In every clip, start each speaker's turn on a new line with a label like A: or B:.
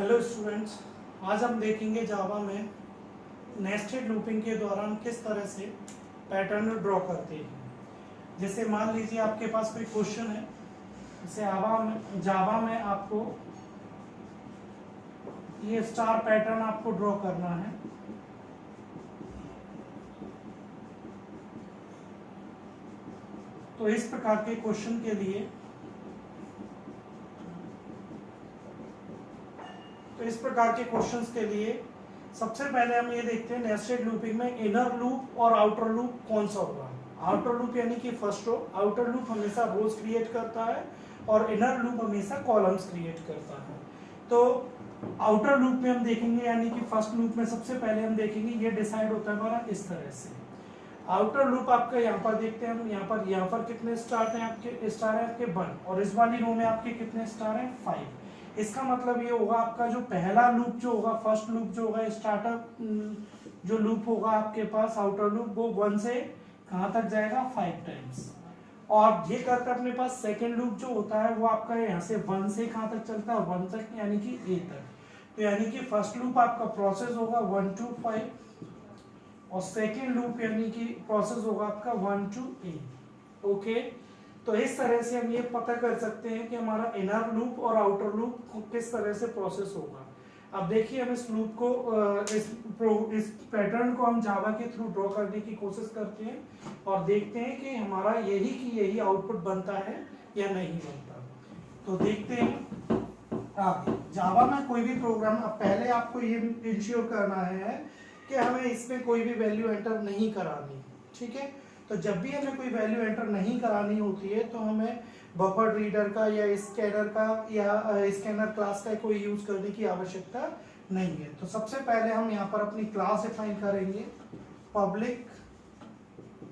A: Hello students, आज हम देखेंगे जावा में नेस्टेड लूपिंग के दौरान किस तरह से पैटर्न ड्रॉ करते हैं। जैसे मान लीजिए आपके पास कोई क्वेश्चन है, जैसे जावा में आपको ये स्टार पैटर्न आपको ड्रॉ करना है। तो इस प्रकार के क्वेश्चन के लिए क्वेश्चंस के लिए सबसे पहले हम ये देखते हैं नेस्टेड लूपिंग में इनर लूप और आउटर लूप कौन सा होगा। आउटर लूप यानी कि फर्स्ट रो, आउटर लूप हमेशा रोज क्रिएट करता है और इनर लूप हमेशा कॉलम्स क्रिएट करता है। तो आउटर लूप में हम देखेंगे, यानी कि फर्स्ट लूप में सबसे पहले हम देखेंगे, ये डिसाइड होता है हमारा इस तरह से। आउटर लूप आपका यहाँ पर देखते हैं हम, यहाँ पर कितने स्टार हैं आपके 1, और इस वाली रो में आपके कितने स्टार हैं 5। इसका मतलब ये होगा आपका जो पहला लूप जो होगा, फर्स्ट लूप जो होगा, स्टार्टर जो लूप होगा आपके पास आउटर लूप, वो 1 से कहां तक जाएगा 5 टाइम्स। और ये करके अपने पास सेकेंड लूप जो होता है वो आपका यहाँ से 1 से कहां तक चलता है 1 तक, यानी कि A तक। तो यानी कि फर्स्ट लूप आपका प्रोसेस होगा 1 to 5 और सेकेंड लूप यानी कि प्रोसेस होगा आपका 1 to A। ओके, तो इस तरह से हम ये पता कर सकते हैं कि हमारा इनर लूप और आउटर लूप किस तरह से प्रोसेस होगा। अब देखिए हम इस लूप को इस पैटर्न को हम जावा के थ्रू ड्रॉ करने की कोशिश करते हैं और देखते हैं कि हमारा यही आउटपुट बनता है या नहीं बनता। तो देखते हैं आगे जावा में कोई भी प्रोग्राम, अब पहले आपको ये इंश्योर करना है कि हमें इसमें कोई भी वैल्यू एंटर नहीं करानी, ठीक है। तो जब भी हमें कोई वैल्यू एंटर नहीं करानी होती है तो हमें बफर रीडर का या स्कैनर क्लास का कोई यूज करने की आवश्यकता नहीं है। तो सबसे पहले हम यहाँ पर अपनी क्लास डिफाइन करेंगे, पब्लिक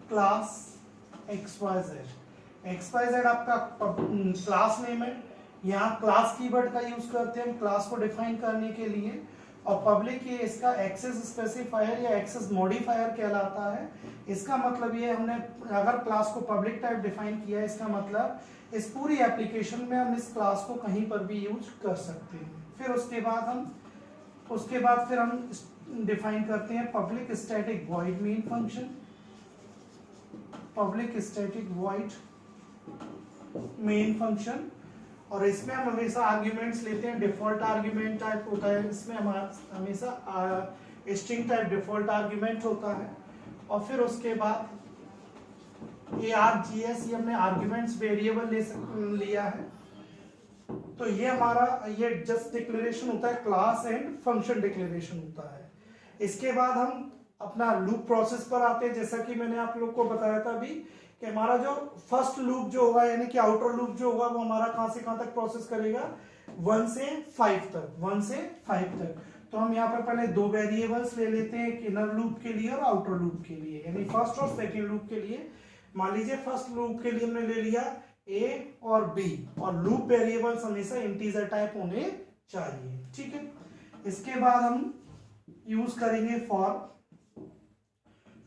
A: क्लास XYZ आपका क्लास नेम है। यहाँ क्लास कीवर्ड का यूज करते हैं हम क्लास को डिफाइन करने के लिए, और पब्लिक ये इसका एक्सेस स्पेसिफायर या एक्सेस मॉडिफायर कहलाता है। इसका मतलब ये हमने अगर क्लास को पब्लिक टाइप डिफाइन किया है, इसका मतलब इस पूरी एप्लीकेशन में हम इस क्लास को कहीं पर भी यूज कर सकते हैं। फिर उसके बाद फिर हम डिफाइन करते हैं public static void main function, public static void main function, और इसमें हम हमेशा आर्ग्यूमेंट्स लेते हैं। डिफॉल्ट आर्ग्यूमेंट टाइप होता है, इसमें हमेशा स्ट्रिंग टाइप डिफॉल्ट आर्ग्यूमेंट होता है। और फिर उसके बाद args ये हमने आर्ग्यूमेंट्स वेरिएबल लिया है। तो ये हमारा ये जस्ट डिक्लेरेशन होता है, क्लास एंड फंक्शन डिक्लेरेशन होता है। इसके बाद हम अपना लूप प्रोसेस पर आते हैं। जैसा कि मैंने आप लोग को बताया था अभी कि हमारा जो फर्स्ट लूप जो होगा यानी कि आउटर लूप जो होगा वो हमारा कहां से कहां तक प्रोसेस करेगा 1 से 5 तक। तो हम यहाँ पर पहले 2 वेरिएबल्स ले लेते हैं, एक इनर लूप के लिए और आउटर लूप के लिए, यानी फर्स्ट और सेकेंड लूप के लिए। मान लीजिए फर्स्ट लूप के लिए हमने ले लिया A और B, और लूप वेरिएबल्स हमेशा इंटीजर टाइप होने चाहिए, ठीक है। इसके बाद हम यूज करेंगे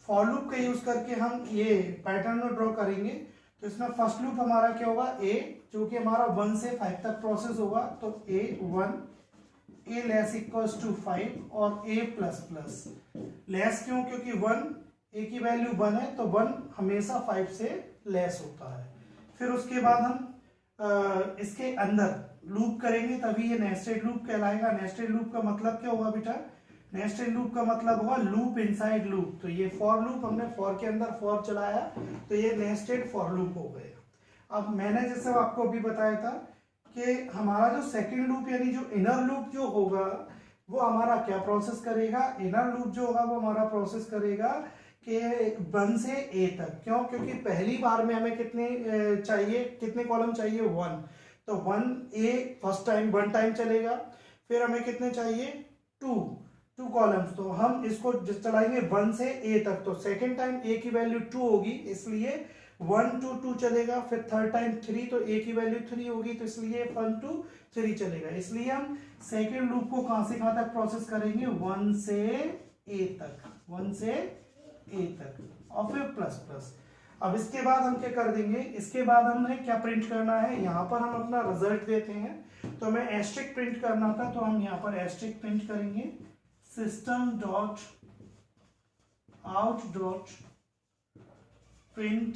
A: फॉर लूप का यूज करके हम ये पैटर्न ड्रॉ करेंगे। तो इसमें फर्स्ट लूप हमारा क्या होगा A, जो कि हमारा 1 से 5 तक प्रोसेस होगा। तो A1 A less equals to 5 और A प्लस प्लस लेस क्यों, क्योंकि 1 A की वैल्यू 1 है, तो 1 हमेशा 5 से लेस होता है। फिर उसके बाद हम इसके अंदर लूप करेंगे, तभी ये नेस्टेड लूप कहलाएगा। नेस्टेड लूप का मतलब क्या होगा बेटा, नेस्टेड लूप का मतलब होगा लूप इनसाइड लूप। तो ये फॉर लूप, हमने फॉर के अंदर फॉर चलाया तो ये नेस्टेड फॉर लूप हो गया। अब मैंने जैसे आपको अभी बताया था कि हमारा जो सेकंड लूप यानी जो इनर लूप जो होगा वो हमारा क्या प्रोसेस करेगा, इनर लूप जो होगा वो हमारा प्रोसेस करेगा कि 1 से A तक। क्यों, क्योंकि पहली बार में हमें कितने कॉलम चाहिए 1, तो 1A फर्स्ट टाइम 1 टाइम चलेगा। फिर हमें कितने चाहिए 2 कॉलम्स, तो हम इसको चलाएंगे 1 से A तक। तो सेकेंड टाइम A की वैल्यू 2 होगी, इसलिए 1 to 2 चलेगा। फिर थर्ड टाइम 3, तो A की वैल्यू 3 होगी, तो इसलिए 1 to 3 चलेगा। इसलिए हम सेकेंड लूप को कहां से कहां तक प्रोसेस करेंगे 1 से A तक, और फिर प्लस प्लस। अब इसके बाद हम क्या कर देंगे, इसके बाद हमने क्या प्रिंट करना है, यहाँ पर हम अपना रिजल्ट देते हैं। तो हमें एस्ट्रिक प्रिंट करना था, तो हम यहाँ पर एस्ट्रिक प्रिंट करेंगे system dot out dot print.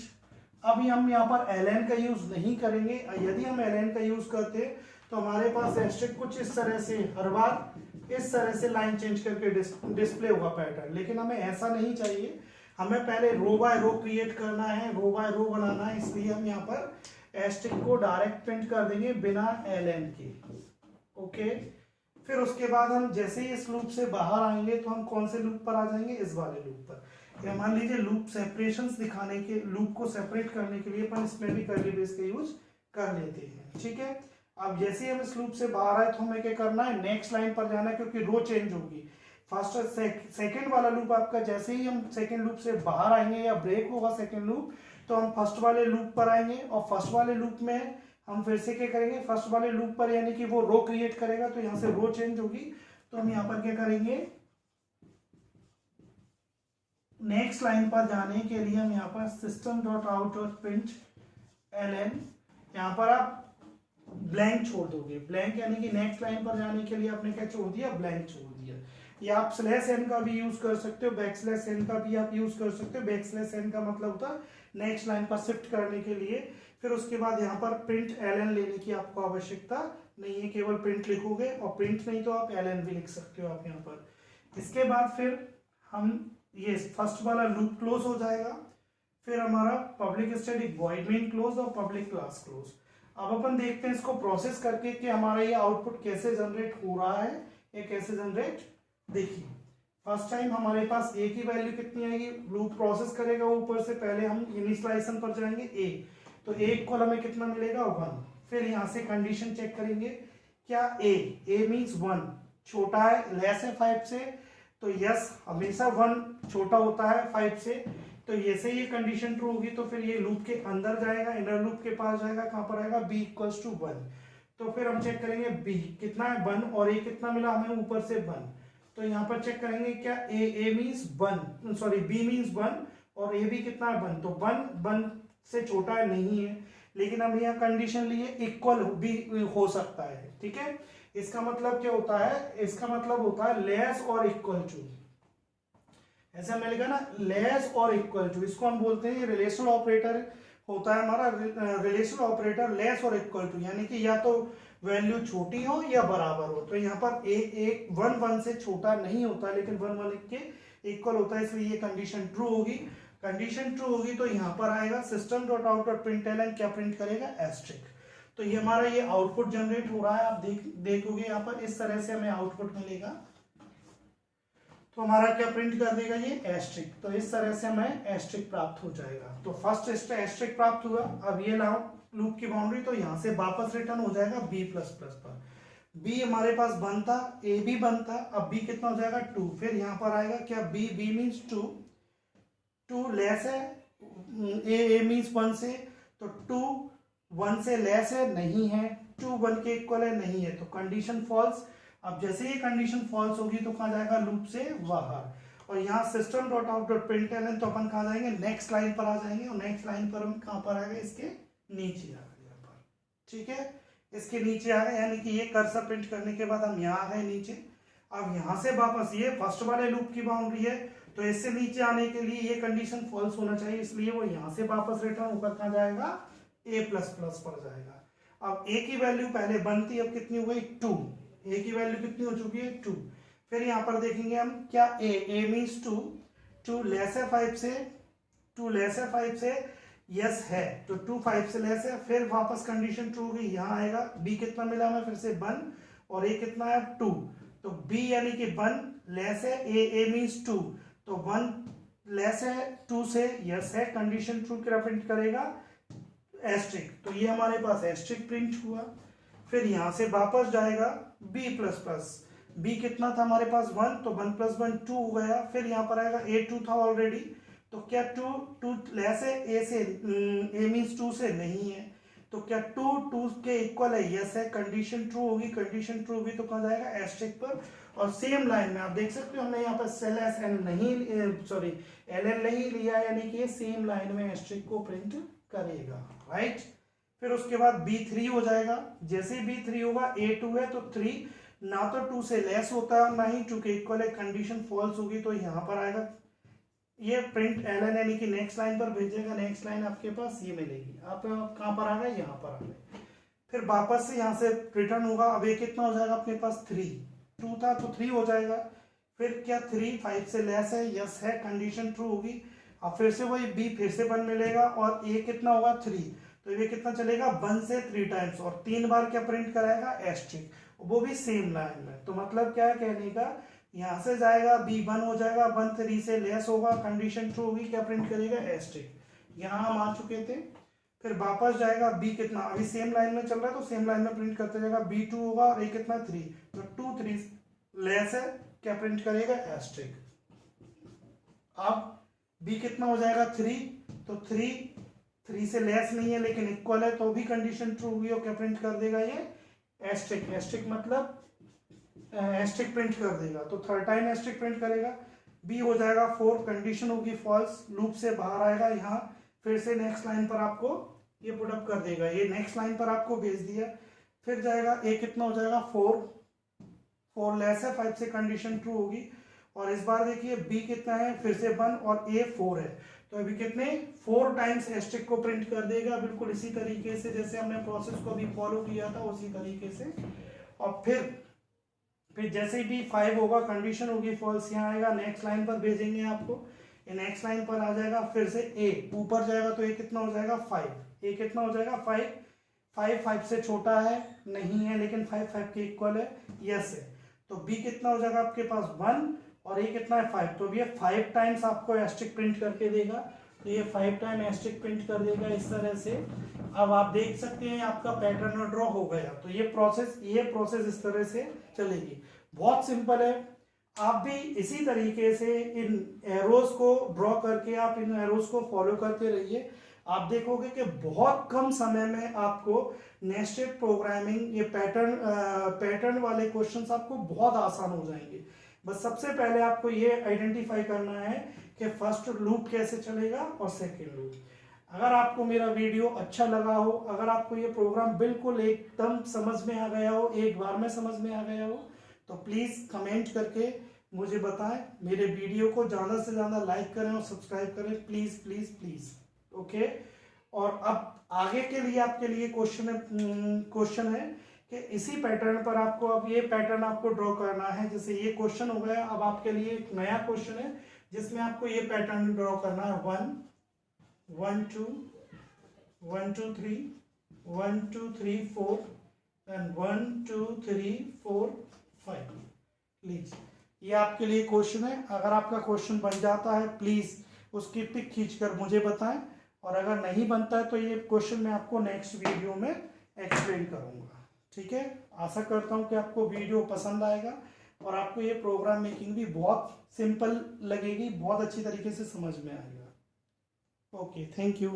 A: अभी हम यहाँ पर एलएन का यूज नहीं करेंगे। यदि हम एलएन का यूज करते तो हमारे पास एस्ट्रिक कुछ इस तरह से हर बार इस तरह से लाइन चेंज करके डिस्प्ले होगा पैटर्न, लेकिन हमें ऐसा नहीं चाहिए। हमें पहले रो बाय रो क्रिएट करना है, रो बाय रो बनाना है, इसलिए हम यहाँ पर एस्ट्रिक को डायरेक्ट प्रिंट कर देंगे बिना एलएन के। ओके, फिर उसके बाद हम जैसे ही इस लूप से बाहर आएंगे तो हम कौन से लूप पर आ जाएंगे, इस वाले लूप पर। या मान लीजिए लूप सेपरेशंस दिखाने के, लूप को सेपरेट करने के लिए अपन इसमें भी कर्ली ब्रेस का यूज कर लेते हैं। ठीक है, अब जैसे ही हम इस लूप से बाहर आए तो हमें क्या करना है, नेक्स्ट लाइन पर जाना है, क्योंकि रो चेंज होगी। फर्स्ट और सेकेंड वाला लूप आपका, जैसे ही हम सेकेंड लूप से बाहर आएंगे या ब्रेक होगा सेकेंड लूप, तो हम फर्स्ट वाले लूप पर आएंगे और फर्स्ट वाले लूप में हम फिर से क्या करेंगे, फर्स्ट वाले लूप पर, यानी कि वो रो क्रिएट करेगा तो यहाँ से रो चेंज होगी, तो हम यहाँ पर क्या करेंगे, नेक्स्ट लाइन पर जाने के लिए हम यहाँ पर system dot out dot print ln, यहाँ पर आप ब्लैंक छोड़ दोगे। ब्लैंक यानी कि नेक्स्ट लाइन पर जाने के लिए आपने क्या छोड़ दिया, ब्लैंक छोड़ दिया। या आप स्लैश एन का भी यूज कर सकते हो, बैक स्लैश एन का भी आप यूज कर सकते हो। बैक स्लैश एन का मतलब होता है नेक्स्ट लाइन पर शिफ्ट करने के लिए। फिर उसके बाद यहाँ पर प्रिंट एलएन लेने की आपको आवश्यकता नहीं है, केवल प्रिंट लिखोगे, और प्रिंट नहीं तो आप एलएन भी लिख सकते हो आप यहाँ पर। इसके बाद फिर हम ये फर्स्ट वाला लूप क्लोज हो जाएगा। फिर हमारा public static void main close और पब्लिक क्लास क्लोज। अब अपन देखते हैं इसको प्रोसेस करके कि हमारा ये आउटपुट कैसे जनरेट हो रहा है, ये कैसे जनरेट। देखिए फर्स्ट टाइम हमारे पास ए की वैल्यू कितनी आएगी, लूप प्रोसेस करेगा ऊपर से, पहले हम इनिशियलाइजेशन पर जाएंगे ए, तो ए इक्वल हमें कितना मिलेगा 1। फिर यहाँ से कंडीशन चेक करेंगे, क्या ए मीन्स 1 छोटा है, लेस है 5 से, तो यस हमेशा 1 छोटा होता है 5 से। तो जैसे ये कंडीशन ट्रू होगी तो फिर ये लूप के अंदर जाएगा, इनर लूप के पास जाएगा, कहां पर आएगा, b इक्वल्स टू 1। तो फिर हम चेक करेंगे b कितना है 1, और a कितना मिला हमें ऊपर से 1। तो यहाँ पर चेक करेंगे क्या a means 1, sorry b means 1 और a भी कितना है 1, तो 1 से छोटा है नहीं है, लेकिन हम यहाँ कंडीशन लिए इक्वल भी हो सकता है। ठीक है, इसका मतलब क्या होता है, इसका मतलब होता है लेस और इक्वल टू। ऐसा मिलेगा ना, लेस और इक्वल टू, इसको हम बोलते हैं रिलेशनल ऑपरेटर होता है हमारा। रिलेशनल ऑपरेटर लेस और इक्वल टू, यानी कि या तो वैल्यू छोटी हो या बराबर हो। तो यहाँ पर एक 1 से छोटा नहीं होता, लेकिन 1 के इक्वल होता है, इसलिए ये कंडीशन ट्रू होगी। कंडीशन ट्रू होगी तो यहाँ पर आएगा system dot out dot print ln, क्या प्रिंट करेगा, एस्ट्रिक। तो ये हमारा ये आउटपुट जनरेट हो रहा है, आप देखोगे यहाँ पर इस तरह से हमें आउटपुट मिलेगा। तो हमारा क्या प्रिंट कर देगा ये, एस्ट्रिक। तो इस तरह से हमें एस्ट्रिक प्राप्त हो जाएगा। तो फर्स्ट एस्ट्रिक प्राप्त हुआ। अब ये लूप की बाउंड्री, तो यहाँ से वापस रिटर्न हो जाएगा b++ पर। b हमारे पास 1 था, a भी 1 था, अब b कितना हो जाएगा 2। फिर यहाँ पर आएगा क्या, b मीन्स 2 लेस है, a मीन्स 1 से, तो 2 1 से लेस है नहीं है, 2 1 के इक्वल है नहीं है, तो कंडीशन फॉल्स। अब जैसे ये कंडीशन फॉल्स होगी तो कहाँ जाएगा, लूप से बाहर। और यहाँ system dot out dot print ln, तो अपन कहाँ जाएंगे, नेक्स्ट लाइन पर आ जाएंगे, और नेक्स्ट लाइन पर हम कहाँ पर आएंगे, इसके नीचे आ गए यहाँ पर। ठीक है, इसके नीचे आ गए, यानी कि ये कर्सर प्रिंट करने के बाद हम यहाँ आ गए नीचे। अब यहाँ से वापस, ये फर्स्ट वाले लूप की बाउंड्री है, तो इससे नीचे आने के लिए ये कंडीशन फॉल्स होना चाहिए, इसलिए वो यहाँ से वापस रिटर्न होकर कहाँ जाएगा, a++ पर जाएगा। अब a की वैल्यू पहले 1 थी, अब कितनी हो गई 2, a की वैल्यू कितनी हो चुकी है 2। फिर यहाँ पर देखेंगे हम क्या, a मीन्स 2 लेस है 5 से, 2 लेस है 5 से, यस है, तो 2 5 से लेस है। फिर वापस कंडीशन ट्रू होगी, यहाँ आएगा b कितना मिला हमें, फिर से 1, और a कितना है 2, तो b यानी कि 1 लेस है, a मीन्स 2, तो 1 लेस है 2 से, यस है, कंडीशन ट्रू क्या प्रिंट करेगा, एस्ट्रिक। तो ये हमारे पास एस्ट्रिक प्रिंट हुआ। फिर यहाँ से वापस जाएगा b++, b कितना था हमारे पास 1, तो 1 + 1 2 हो गया। फिर यहाँ पर आएगा a 2 था ऑलरेडी, तो क्या 2 लेस है a से, a मीन्स 2 से नहीं है, तो क्या 2 के इक्वल है, यस है, कंडीशन ट्रू होगी। कंडीशन ट्रू होगी तो कहाँ जाएगा, एस्ट्रिक पर। और सेम लाइन में आप देख सकते हो हमने यहाँ पर स्लैश एन नहीं, सॉरी एलएन नहीं लिया, यानी कि ये सेम लाइन में एस्ट्रिक को प्रिंट करेगा, राइट। फिर उसके बाद B3 हो जाएगा। जैसे ही B3 होगा, A2 है तो 3 ना तो 2 से लेस होता है ना ही चूंकि इक्वल है, कंडीशन फॉल्स होगी तो यहाँ पर आएगा ये प्रिंट एलन यानी कि नेक्स्ट लाइन पर भेजेगा। नेक्स्ट लाइन आपके पास ये मिलेगी, आप कहाँ पर आ गए, यहाँ पर आ गए। फिर वापस से यहाँ से रिटर्न होगा। अब ये कितना हो जाएगा अपने पास 3, 2 था तो 3 हो जाएगा। फिर क्या 3 5 से लेस है, यस है, कंडीशन ट्रू होगी। अब फिर से वही बी फिर से 1 मिलेगा और ए कितना होगा 3, तो ये कितना चलेगा 1 से 3 टाइम्स और 3 बार क्या प्रिंट कराएगा एस्ट्रिक, वो भी सेम लाइन में। तो मतलब क्या है कहने का, यहाँ से जाएगा B1 हो जाएगा, 1 3 से लेस होगा, कंडीशन ट्रू होगी, क्या प्रिंट करेगा एस्ट्रिक। यहाँ हम आ चुके थे। फिर वापस जाएगा B कितना, अभी सेम लाइन में चल रहा है तो सेम लाइन में प्रिंट करते जाएगा, B2 होगा और ए कितना 3, तो 2 3 लेस है, क्या प्रिंट करेगा एस्ट्रिक। अब B कितना हो जाएगा 3, तो 3 से लेस नहीं है लेकिन इक्वल है तो भी कंडीशन ट्रू होगी और क्या प्रिंट कर देगा ये एस्ट्रिक। एस्ट्रिक मतलब एस्ट्रिक प्रिंट कर देगा, तो थर्ड टाइम एस्ट्रिक प्रिंट करेगा। B हो जाएगा 4, कंडीशन होगी फॉल्स, लूप से बाहर आएगा यहाँ। फिर से नेक्स्ट लाइन पर आपको ये पुटअप कर देगा, ये नेक्स्ट लाइन पर आपको भेज दिया। फिर जाएगा ए कितना हो जाएगा 4 लेस है 5 से, कंडीशन ट्रू होगी। और इस बार देखिए B कितना है, फिर से 1 और A 4 है, तो अभी कितने 4 टाइम्स एस्ट्रिक को प्रिंट कर देगा, बिल्कुल इसी तरीके से जैसे हमने प्रोसेस को अभी फॉलो किया था उसी तरीके से। और फिर जैसे ही B5 होगा, कंडीशन होगी फॉल्स, यहाँ आएगा नेक्स्ट लाइन पर भेजेंगे आपको, ये नेक्स्ट लाइन पर आ जाएगा। फिर से A ऊपर जाएगा तो ये कितना हो जाएगा 5, ए कितना हो जाएगा 5 5 से छोटा है नहीं है लेकिन 5 5 के इक्वल है, यस है। तो B कितना हो जाएगा आपके पास 1 और ये कितना है 5, तो ये 5 टाइम्स आपको एस्ट्रिक प्रिंट करके देगा, तो ये 5 टाइम एस्ट्रिक प्रिंट कर देगा इस तरह से। अब आप देख सकते हैं आपका पैटर्न ड्रॉ हो गया। तो ये प्रोसेस इस तरह से चलेगी, बहुत सिंपल है। आप भी इसी तरीके से इन एरोज को ड्रॉ करके आप इन एरोज को फॉलो करते रहिए, आप देखोगे कि बहुत कम समय में आपको नेस्टेड प्रोग्रामिंग, ये पैटर्न वाले क्वेश्चंस आपको बहुत आसान हो जाएंगे। बस सबसे पहले आपको ये आइडेंटिफाई करना है कि फर्स्ट लूप कैसे चलेगा और सेकेंड लूप। अगर आपको मेरा वीडियो अच्छा लगा हो, अगर आपको ये प्रोग्राम बिल्कुल एकदम समझ में आ गया हो, एक बार में समझ में आ गया हो, तो प्लीज़ कमेंट करके मुझे बताएं। मेरे वीडियो को ज़्यादा से ज़्यादा लाइक करें और सब्सक्राइब करें, प्लीज़ प्लीज़ प्लीज़। ओके, और अब आगे के लिए आपके लिए क्वेश्चन है कि इसी पैटर्न पर आपको, अब ये पैटर्न आपको ड्रॉ करना है। जैसे ये क्वेश्चन हो गया, अब आपके लिए एक नया क्वेश्चन है जिसमें आपको ये पैटर्न ड्रॉ करना है। 1 1 2 1 2 3 1 2 3 4 एंड 1 2 3 4 5। प्लीज ये आपके लिए क्वेश्चन है। अगर आपका क्वेश्चन बन जाता है प्लीज उसकी पिक खींचकर मुझे बताएं, और अगर नहीं बनता है तो ये क्वेश्चन मैं आपको नेक्स्ट वीडियो में एक्सप्लेन करूंगा। ठीक है, आशा करता हूँ कि आपको वीडियो पसंद आएगा और आपको ये प्रोग्राम मेकिंग भी बहुत सिंपल लगेगी, बहुत अच्छी तरीके से समझ में आएगा। Okay, thank you.